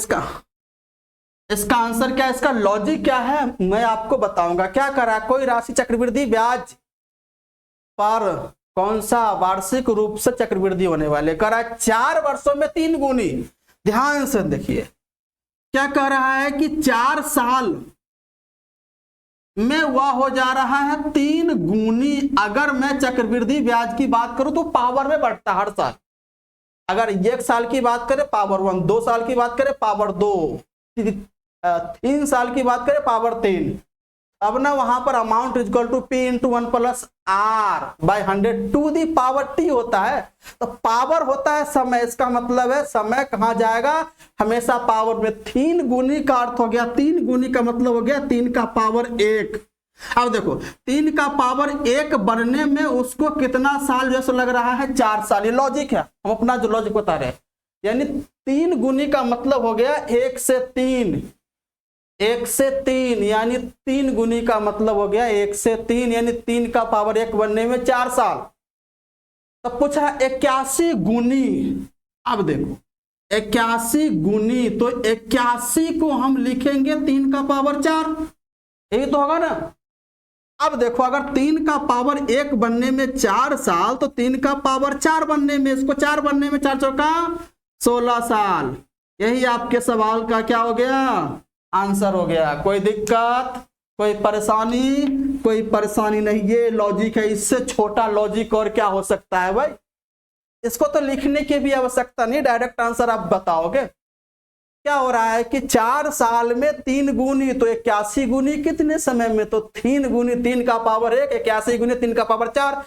इसका आंसर क्या है, इसका लॉजिक क्या है, मैं आपको बताऊंगा। क्या करा, कोई राशि चक्रवृद्धि ब्याज पर कौन सा वार्षिक रूप से चक्रवृद्धि होने वाले, करा 4 वर्षों में 3 गुनी। ध्यान से देखिए क्या कह रहा है कि 4 साल में वह हो जा रहा है 3 गुनी। अगर मैं चक्रवृद्धि ब्याज की बात करूं तो पावर में बढ़ता हर साल, अगर 1 साल की बात करें पावर 1, 2 साल की बात करें पावर 2, 3 साल की बात करें पावर 3। अब ना वहां पर amount equal to P × 1 + R/100 to the power T होता है। तो पावर होता है समय, इसका मतलब है समय कहां जाएगा, हमेशा पावर में। 3 गुनी का अर्थ हो गया, 3 गुनी का मतलब हो गया 3 का पावर 1। अब देखो 3 का पावर 1 बनने में उसको कितना साल जैसे लग रहा है, 4 साल। ये लॉजिक है, हम अपना जो लॉजिक बता रहे हैं, यानी 3 गुनी का मतलब हो गया 1 से 3, 1 से 3 यानी 3 गुनी का मतलब हो गया 1 से 3, यानी 3 का पावर 1 बनने में 4 साल। तो पूछा 81 गुनी, अब देखो 81 गुनी, तो 81 को हम लिखेंगे 3 का पावर 4, यही तो होगा ना। अब देखो अगर 3 का पावर 1 बनने में 4 साल, तो 3 का पावर 4 बनने में, इसको 4 बनने में 4 चौका 16 साल। यही आपके सवाल का क्या हो गया, आंसर हो गया। कोई दिक्कत, कोई परेशानी? कोई परेशानी नहीं, ये लॉजिक है, इससे छोटा लॉजिक और क्या हो सकता है भाई। इसको तो लिखने की भी आवश्यकता नहीं, डायरेक्ट आंसर आप बताओगे। क्या हो रहा है कि 4 साल में 3 गुनी, तो 81 गुनी कितने समय में, तो 3 गुनी 3 का पावर 1, 81 गुनी 3 का पावर 4,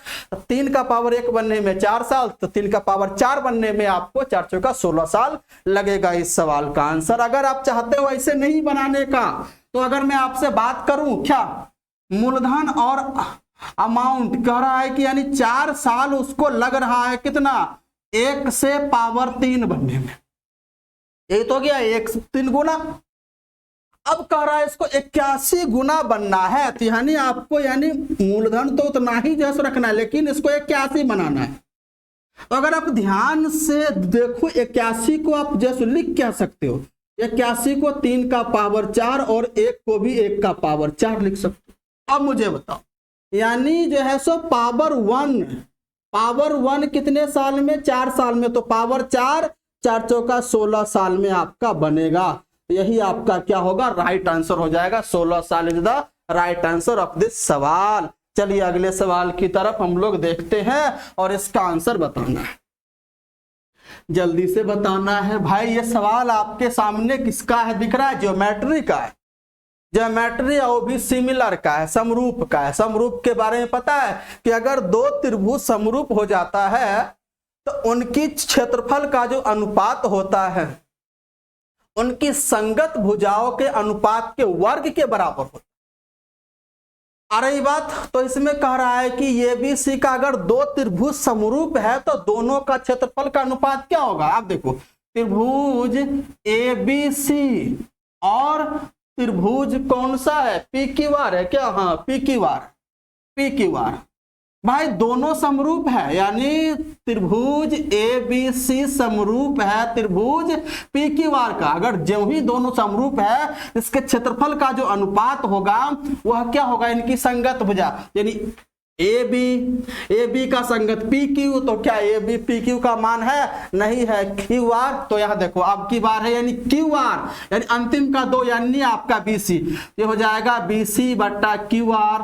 3 का पावर 1 बनने में 4 साल, तो 3 का पावर 4 बनने में आपको 4 चौका 16 साल लगेगा इस सवाल का आंसर। अगर आप चाहते हो ऐसे नहीं बनाने का, तो अगर मैं आपसे बात करूं क्या, मूलधन और अमाउंट कह रहा है कि यानी 4 साल उसको लग रहा है कितना, 1 से पावर 3 बनने में, यही तो गया 1 से 3 गुना। अब कह रहा है इसको 81 गुना बनना है, तो यानी आपको यानी मूलधन तो उतना ही जैसे रखना है, लेकिन इसको 81 बनाना है। तो अगर आप ध्यान से देखो 81 को आप जैसे लिख क्या सकते हो, 81 को 3 का पावर 4 और 1 को भी 1 का पावर 4 लिख सकते हो। अब मुझे बताओ, यानी जो है सो पावर 1 कितने साल में, 4 साल में, तो पावर 4 4 चौका 16 साल में आपका बनेगा। यही आपका क्या होगा, राइट आंसर हो जाएगा। 16 साल is the right answer of this सवाल। चलिए अगले सवाल की तरफ हम लोग देखते हैं और इसका आंसर बताना है, जल्दी से बताना है भाई। ये सवाल आपके सामने किसका है, दिख रहा है, ज्योमेट्री का है। ज्योमेट्री और भी सिमिलर का है, समरूप का है। समरूप के बारे में पता है कि अगर 2 त्रिभुज समरूप हो जाता है, तो उनकी क्षेत्रफल का जो अनुपात होता है, उनकी संगत भुजाओं के अनुपात के वर्ग के बराबर होता है। आ रही बात, तो इसमें कह रहा है कि ए बी सी का अगर 2 त्रिभुज समरूप है, तो दोनों का क्षेत्रफल का अनुपात क्या होगा। आप देखो त्रिभुज ए बी सी और त्रिभुज कौन सा है, पी क्यू आर है क्या, हाँ पी क्यू आर भाई, दोनों समरूप है, यानी त्रिभुज ए बी सी समरूप है त्रिभुज पी क्यू आर का। अगर जो ही दोनों समरूप है, इसके क्षेत्रफल का जो अनुपात होगा वह क्या होगा, इनकी संगत भुजा, यानी ए बी का संगत पी क्यू, तो क्या ए बी पी क्यू का मान है, नहीं है, क्यू आर। तो यहां देखो अब की बार है, यानी क्यू आर, यानी अंतिम का 2 यानी आपका बी सी, ये हो जाएगा बी सी बट्टा क्यू आर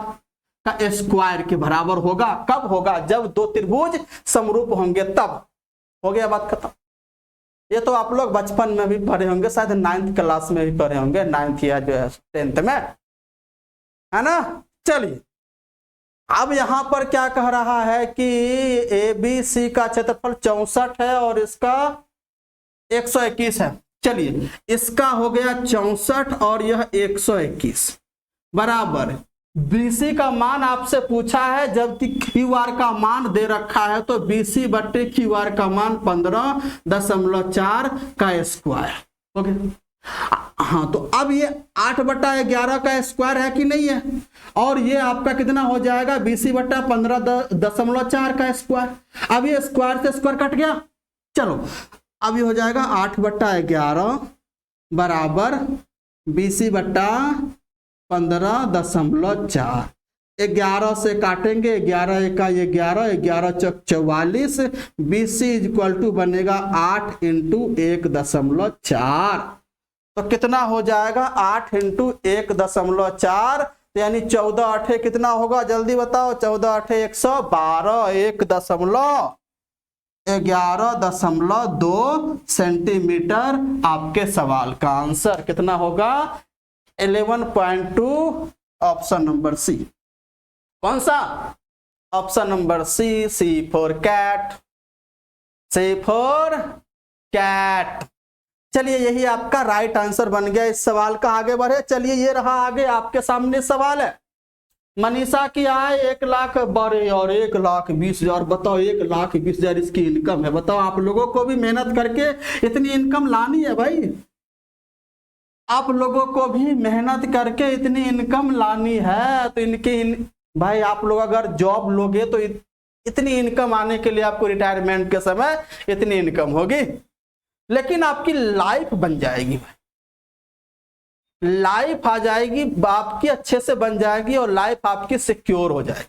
का स्क्वायर के बराबर होगा। कब होगा, जब 2 त्रिभुज समरूप होंगे तब। हो गया बात खत्म। ये तो आप लोग बचपन में भी पढ़े होंगे, शायद 9th क्लास में भी पढ़े होंगे, 9th या जो है 10th में, है ना। चलिए अब यहां पर क्या कह रहा है कि ए बी सी का क्षेत्रफल 64 है और इसका 121 है। चलिए इसका हो गया 64 और यह 121 बराबर बीसी का मान आपसे पूछा है, जबकि क्यू आर का मान दे रखा है, तो बीसी बट्टे क्यू आर का मान 15.4 का स्क्वायर। ओके हाँ, तो अब ये 8/11 का स्क्वायर है कि नहीं है, और ये आपका कितना हो जाएगा, बीसी बट्टा 15.4 का स्क्वायर। अब ये स्क्वायर से स्क्वायर कट गया, चलो अब ये हो जाएगा 8/11 बराबर बीसी बट्टा 15.4। 11 से काटेंगे, 11 1 11, 11 चौक 44, बीसी इक्वल टू बनेगा 8 × 1.4। तो कितना हो जाएगा 8 × 1.4, यानी 14 8 कितना होगा, जल्दी बताओ, 14 8 112, 11.2 सेंटीमीटर आपके सवाल का आंसर कितना होगा, 11.2, ऑप्शन नंबर सी। कौन सा, option number C, C for cat, C for cat. चलिए यही आपका राइट आंसर बन गया इस सवाल का। आगे बढ़े, चलिए ये रहा आगे आपके सामने सवाल है। मनीषा की आय 1,12,000 और 1,20,000। बताओ 1,20,000 इसकी इनकम है। बताओ आप लोगों को भी मेहनत करके इतनी इनकम लानी है भाई, आप लोगों को भी मेहनत करके इतनी इनकम लानी है। तो भाई आप लोग अगर जॉब लोगे तो इतनी इनकम आने के लिए आपको रिटायरमेंट के समय इतनी इनकम होगी, लेकिन आपकी लाइफ बन जाएगी भाई, लाइफ आ जाएगी आपकी अच्छे से बन जाएगी और लाइफ आपकी सिक्योर हो जाएगी।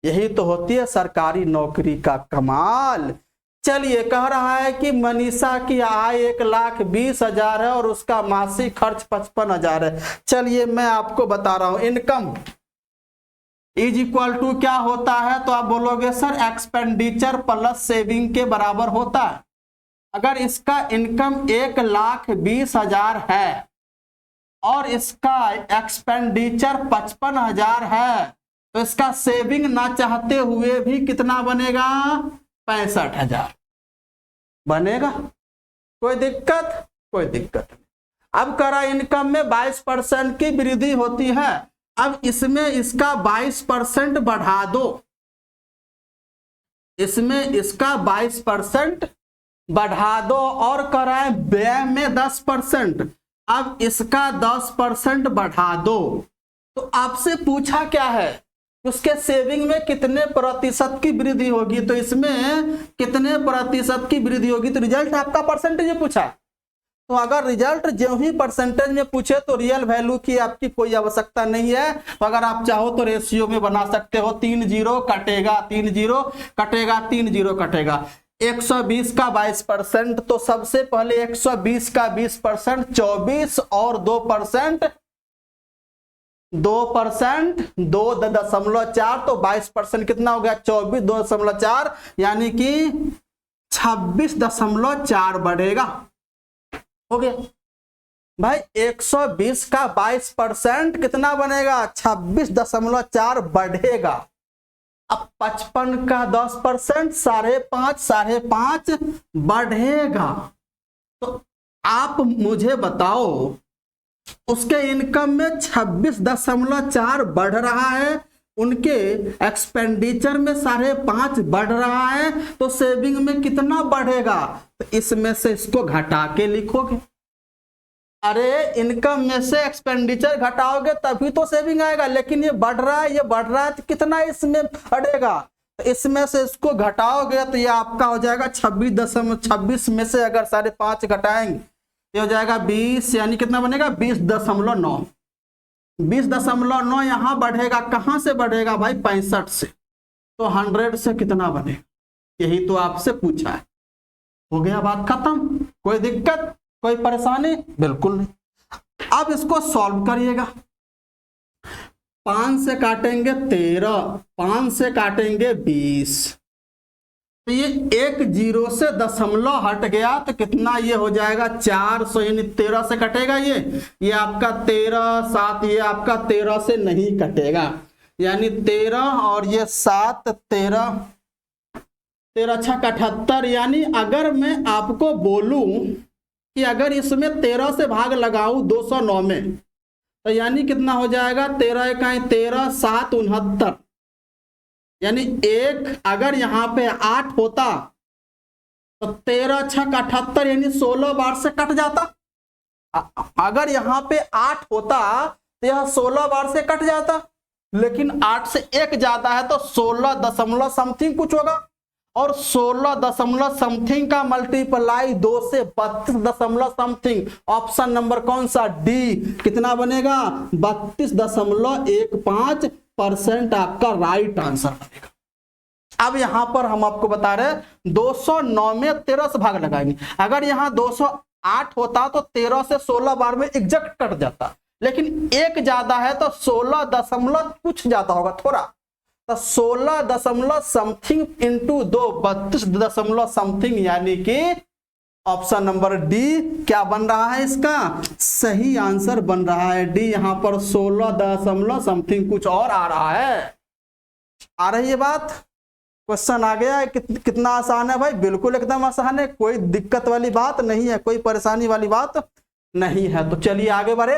यही तो होती है सरकारी नौकरी का कमाल। चलिए, कह रहा है कि मनीषा की आय 1,20,000 है और उसका मासिक खर्च 55,000 है। चलिए मैं आपको बता रहा हूं, इनकम इज इक्वल टू क्या होता है, तो आप बोलोगे सर एक्सपेंडिचर प्लस सेविंग के बराबर होता है। अगर इसका इनकम 1,20,000 है और इसका एक्सपेंडिचर 55,000 है, तो इसका सेविंग ना चाहते हुए भी कितना बनेगा, 65,000 बनेगा। कोई दिक्कत? कोई दिक्कत नहीं। अब करा इनकम में 22% की वृद्धि होती है, अब इसमें इसका 22% बढ़ा दो, इसमें इसका 22% बढ़ा दो और कराए व्यय में 10%, अब इसका 10% बढ़ा दो। तो आपसे पूछा क्या है, उसके सेविंग में कितने प्रतिशत की वृद्धि होगी, तो इसमें कितने प्रतिशत की वृद्धि होगी, तो रिजल्ट आपका परसेंटेज में पूछा। तो अगर रिजल्ट जो ही परसेंटेज में पूछे तो रियल वैल्यू की आपकी कोई आवश्यकता नहीं है। तो अगर आप चाहो तो रेशियो में बना सकते हो, 3 0 कटेगा, 3 0 कटेगा, 3 0 कटेगा। 120 का 22%, तो सबसे पहले 120 का 20%, 24 और 2%, 2.4, तो 22% कितना हो गया, 24.4, यानी कि 26.4 बढ़ेगा। हो गया भाई, 120 का 22% कितना बनेगा, 26.4 बढ़ेगा। अब 55 का 10%, 5.5 बढ़ेगा। तो आप मुझे बताओ, उसके इनकम में 26.4 बढ़ रहा है, उनके एक्सपेंडिचर में 5.5 बढ़ रहा है, तो सेविंग में कितना बढ़ेगा, तो इसमें से इसको घटा के लिखोगे। अरे इनकम में से एक्सपेंडिचर घटाओगे तभी तो सेविंग आएगा, लेकिन ये बढ़ रहा है, ये बढ़ रहा है, तो कितना इसमें बढ़ेगा, तो इसमें से इसको घटाओगे तो ये आपका हो जाएगा 26 में से अगर 5.5 घटाएंगे ये हो जाएगा 20, यानी कितना बनेगा 20.9। 20.9 यहां बढ़ेगा, कहां से बढ़ेगा भाई, 65 से, तो 100 से कितना बनेगा, यही तो आपसे पूछा है। हो गया, बात खत्म। कोई दिक्कत, कोई परेशानी? बिल्कुल नहीं। अब इसको सॉल्व करिएगा। 5 से काटेंगे 13, 5 से काटेंगे 20, तो ये 1 0 से दशमलव हट गया, तो कितना ये हो जाएगा 400, यानी 13 से कटेगा ये आपका 13, 7 ये आपका 13 से नहीं कटेगा, यानी 13 और ये 7, 13 अच्छा 78। यानी अगर मैं आपको बोलूं कि अगर इसमें 13 से भाग लगाऊं 209 में, तो यानी कितना हो जाएगा, 13 इकाई 13, 7 69, यानी एक अगर यहाँ पे 8 होता तो 13 6 78, यानी 16 बार से कट जाता। अगर यहाँ पे 8 होता तो यह 16 बार से कट जाता, लेकिन 8 से 1 ज्यादा है तो 16 दशमलव समथिंग कुछ होगा, और 16 दशमलव समथिंग का मल्टीप्लाई 2 से 32 दशमलव समथिंग। ऑप्शन नंबर कौन सा, डी, कितना बनेगा 32.15% आपका राइट आंसर बनेगा। अब यहां पर हम आपको बता रहे 209 में 13 से भाग लगाएंगे। अगर यहां 208 होता तो 13 से 16 बार में एग्जैक्ट कट जाता, लेकिन 1 ज्यादा है तो 16 दशमलव कुछ ज्यादा होगा थोड़ा, तो 16 दशमलव समथिंग इंटू 2 32 दशमलव समथिंग, यानी कि ऑप्शन नंबर डी क्या बन रहा है, इसका सही आंसर बन रहा है डी। यहां पर 16 दशमलव समथिंग कुछ और आ रहा है। आ रही है बात? क्वेश्चन आ गया है, कितना आसान है भाई, बिल्कुल एकदम आसान है, कोई दिक्कत वाली बात नहीं है, कोई परेशानी वाली बात नहीं है। तो चलिए आगे बढ़े,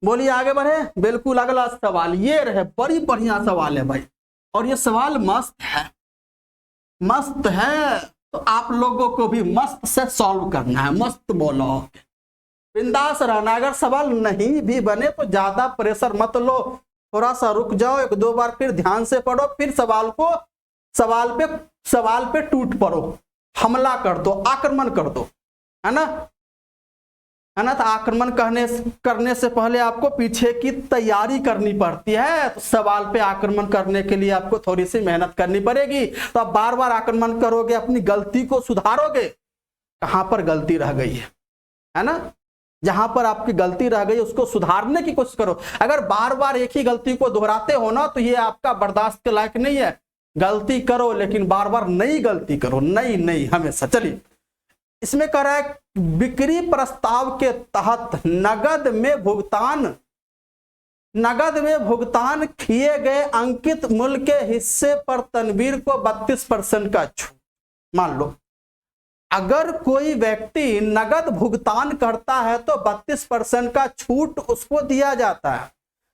बोलिए आगे बढ़े। बिल्कुल अगला सवाल ये रहे, बड़ी बढ़िया सवाल है भाई, और ये सवाल मस्त है, मस्त है, तो आप लोगों को भी मस्त से सॉल्व करना है, मस्त बोलो, बिंदास रहना। अगर सवाल नहीं भी बने तो ज्यादा प्रेशर मत लो, थोड़ा सा रुक जाओ, एक दो बार फिर ध्यान से पढ़ो, फिर सवाल पे टूट पड़ो, हमला कर दो, आक्रमण कर दो, है ना, है ना। तो आक्रमण करने से पहले आपको पीछे की तैयारी करनी पड़ती है। तो सवाल पे आक्रमण करने के लिए आपको थोड़ी सी मेहनत करनी पड़ेगी। तो आप बार बार आक्रमण करोगे, अपनी गलती को सुधारोगे। कहां पर गलती रह गई है ना, जहां पर आपकी गलती रह गई उसको सुधारने की कोशिश करो। अगर बार बार एक ही गलती को दोहराते हो ना, तो ये आपका बर्दाश्त के लायक नहीं है। गलती करो लेकिन बार बार नई गलती करो, नई हमेशा। चलिए, इसमें कह रहा है बिक्री प्रस्ताव के तहत नगद में भुगतान किए गए अंकित मूल्य के हिस्से पर तनवीर को 32% का छूट। मान लो अगर कोई व्यक्ति नगद भुगतान करता है तो 32% का छूट उसको दिया जाता है,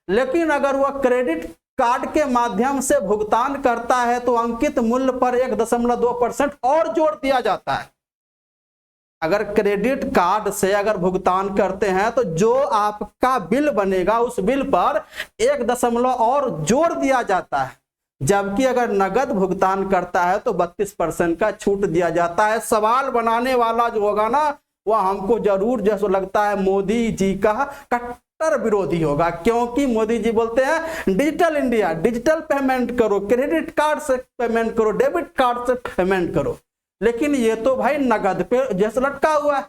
लेकिन अगर वह क्रेडिट कार्ड के माध्यम से भुगतान करता है तो अंकित मूल्य पर 1.2% और जोड़ दिया जाता है। अगर क्रेडिट कार्ड से अगर भुगतान करते हैं तो जो आपका बिल बनेगा उस बिल पर 1 और जोड़ दिया जाता है, जबकि अगर नगद भुगतान करता है तो 32% का छूट दिया जाता है। सवाल बनाने वाला जो होगा ना, वह हमको जरूर जैसा लगता है मोदी जी का कट्टर विरोधी होगा, क्योंकि मोदी जी बोलते हैं डिजिटल इंडिया, डिजिटल पेमेंट करो, क्रेडिट कार्ड से पेमेंट करो, डेबिट कार्ड से पेमेंट करो, लेकिन ये तो भाई नगद पे जैसे लटका हुआ है।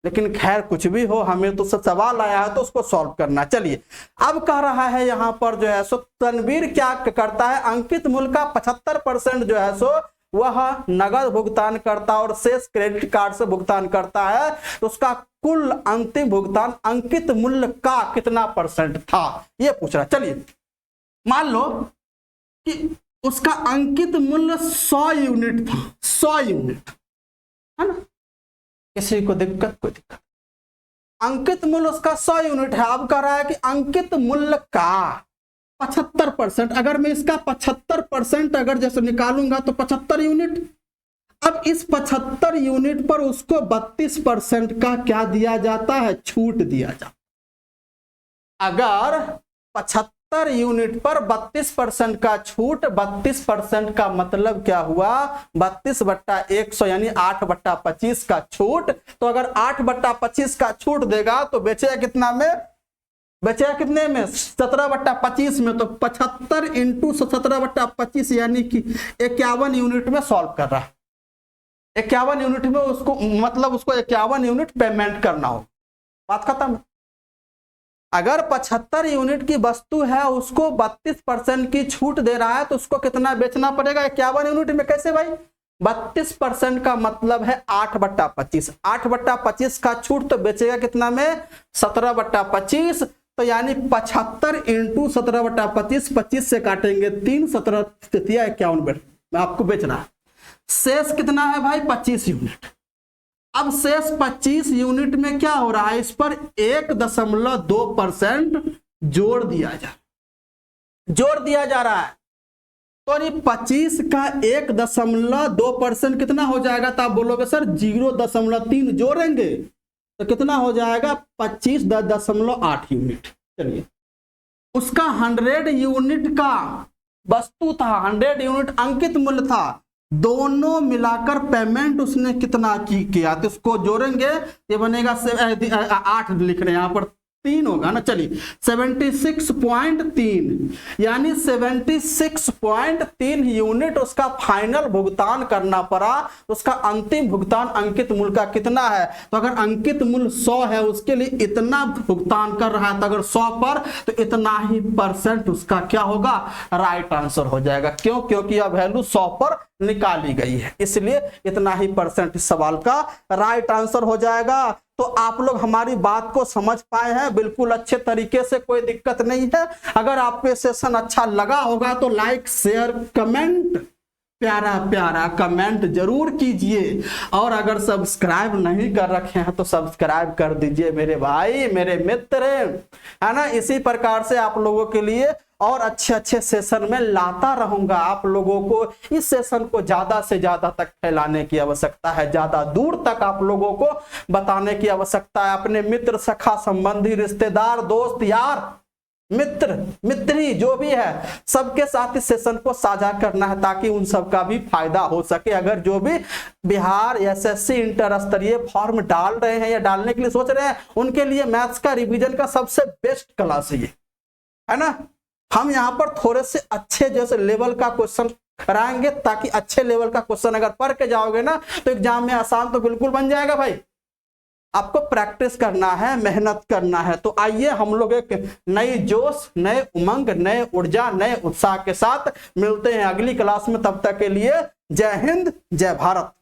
लेकिन खैर कुछ भी हो, हमें तो सवाल आया है तो उसको सॉल्व करना। चलिए, अब कह रहा है यहां पर जो है सो तनवीर क्या करता है, अंकित मूल्य का 75% जो है सो वह नगद भुगतान करता और शेष क्रेडिट कार्ड से भुगतान करता है। तो उसका कुल अंतिम भुगतान अंकित मूल्य का कितना % था, ये पूछ रहा। चलिए, मान लो कि उसका अंकित मूल्य 100 यूनिट था, 100 यूनिट, है ना। किसी को दिक्कत, कोई दिक्कत, अंकित मूल्य उसका 100 यूनिट है। अब कह रहा है कि अंकित मूल्य का 75%, अगर मैं इसका 75% अगर जैसे निकालूंगा तो 75 यूनिट। अब इस 75 यूनिट पर उसको 32% का क्या दिया जाता है, छूट दिया जाता। अगर 75 यूनिट पर 32% का छूट, 32% का मतलब क्या हुआ, 32/100 यानी 8/25 का छूट। तो अगर 8/25 का छूट देगा तो बेचेगा कितना में, बेचेगा कितने में, 17/25 में। तो 75 × 17/25 यानी कि 51 यूनिट में सॉल्व कर रहा है। 51 यूनिट में उसको मतलब उसको 51 यूनिट पेमेंट करना हो, बात खत्म। अगर 75 यूनिट की वस्तु है, उसको 32% की छूट दे रहा है, तो उसको कितना बेचना पड़ेगा, 51 यूनिट में। कैसे भाई, 32% का मतलब है 8/25, 8/25 का छूट तो बेचेगा कितना में, 17/25। तो यानी 75 × 17/25, 25 से काटेंगे 3, 17 51 में आपको बेचना है। शेष कितना है भाई, 25 यूनिट। अब शेष 25 यूनिट में क्या हो रहा है, इस पर 1.2% जोड़ दिया जा रहा है। तो ये 25 का 1.2% कितना हो जाएगा, तो आप बोलोगे सर 0.3 जोड़ेंगे तो कितना हो जाएगा, 25.8 यूनिट। चलिए, उसका 100 यूनिट का वस्तु था, 100 यूनिट अंकित मूल्य था, दोनों मिलाकर पेमेंट उसने कितना किया, तो उसको जोड़ेंगे, ये बनेगा 8 लिख रहे हैं यहाँ पर, 3 होगा ना। चलिए, 76.3 यानी 76.3 यूनिट उसका फाइनल भुगतान करना पड़ा। उसका अंतिम भुगतान अंकित मूल्य का कितना है, तो अगर अंकित मूल्य 100 है, उसके लिए इतना भुगतान कर रहा है, तो अगर 100 पर तो इतना ही % उसका क्या होगा, राइट आंसर हो जाएगा। क्यों, क्योंकि यह वैल्यू 100 पर निकाली गई है, इसलिए इतना ही % इस सवाल का राइट आंसर हो जाएगा। तो आप लोग हमारी बात को समझ पाए हैं बिल्कुल अच्छे तरीके से, कोई दिक्कत नहीं है। अगर आपको सेशन अच्छा लगा होगा तो लाइक, शेयर, कमेंट, प्यारा प्यारा कमेंट जरूर कीजिए। और अगर सब्सक्राइब नहीं कर रखे हैं तो सब्सक्राइब कर दीजिए मेरे भाई, मेरे मित्र, है ना। इसी प्रकार से आप लोगों के लिए और अच्छे सेशन में लाता रहूंगा। आप लोगों को इस सेशन को ज्यादा से ज्यादा तक फैलाने की आवश्यकता है, ज्यादा दूर तक आप लोगों को बताने की आवश्यकता है। अपने मित्र, सखा, संबंधी, रिश्तेदार, दोस्त, यार मित्र मित्री जो भी है सबके साथ इस सेशन को साझा करना है ताकि उन सबका भी फायदा हो सके। अगर जो भी बिहार एसएससी इंटर स्तरीय फॉर्म डाल रहे हैं या डालने के लिए सोच रहे हैं उनके लिए मैथ्स का रिवीजन का सबसे बेस्ट क्लास है ना। हम यहाँ पर थोड़े से अच्छे जैसे लेवल का क्वेश्चन कराएंगे ताकि अच्छे लेवल का क्वेश्चन अगर पढ़ के जाओगे ना तो एग्जाम में आसान तो बिल्कुल बन जाएगा भाई। आपको प्रैक्टिस करना है, मेहनत करना है। तो आइए हम लोग एक नई जोश, नए उमंग, नए ऊर्जा, नए उत्साह के साथ मिलते हैं अगली क्लास में। तब तक के लिए जय हिंद, जय भारत।